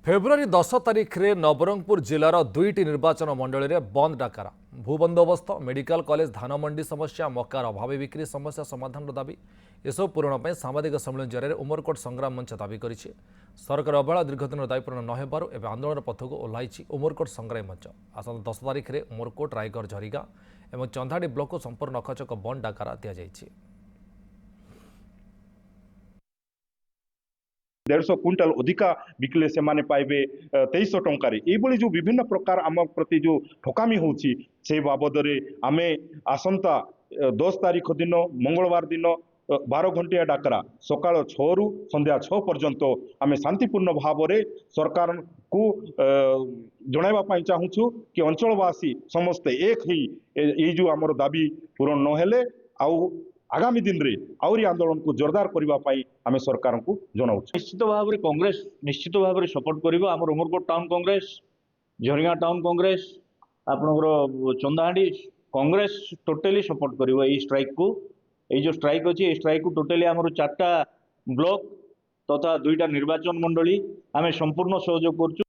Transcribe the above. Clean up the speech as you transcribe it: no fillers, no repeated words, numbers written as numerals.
February 10 तारिख में नवरंगपुर जिलार दुईटी निर्वाचन मंडल में बंद डाकरा भूबंदोबस्त मेडिकल कॉलेज धानमंडी समस्या मकार अभावी बिक्री समस्या समाधान दाबी एसबू पूरण पर सांबादिक सम्मेलन जरिए उमरकोट संग्राम मंच दाबी कर सरकार अवहेला दीर्घदिन दायी पूरण न होबार एवं आंदोलन पथक ओह्लाई उमरकोट संग्राम मंच आसंता 10 तारिख में उमरकोट रायगढ़ झरीगा और चंदाड़ी ब्लॉक को संपूर्ण अखचक बंद डाकरा दि जाएगी। 150 क्विंटाल अधिका बिकले से माने पाइबे 2300 टंकार ये जो विभिन्न प्रकार आम प्रति जो ठकामी होची से बाबद आमे आसंता 10 तारिख दिन मंगलवार दिन 12 घंटिया डाकरा सकाळ 6 रु संध्या 6 पर्यंत आमे शांतिपूर्ण भाव में सरकार को जणाइबा पाई चाहूँ कि अंचलवासी समस्ते एक ही ये जो आमर दाबी पूरण नहेले आउ आगामी दिन रे आउरी आंदोलन को जोरदार करने आम सरकार को जनाऊ। निश्चित भाव में कांग्रेस निश्चित भाव में सपोर्ट करिवो आमर उमरकोट टाउन कांग्रेस झरिया टाउन कांग्रेस आपनकर चंदाहांडी कांग्रेस टोटली सपोर्ट करिवो ए स्ट्राइक को ये जो स्ट्राइक अच्छी ये स्ट्राइक को टोटली आमर 4टा ब्लॉक तथा 2टा निर्वाचन मंडली आम संपूर्ण सहयोग कर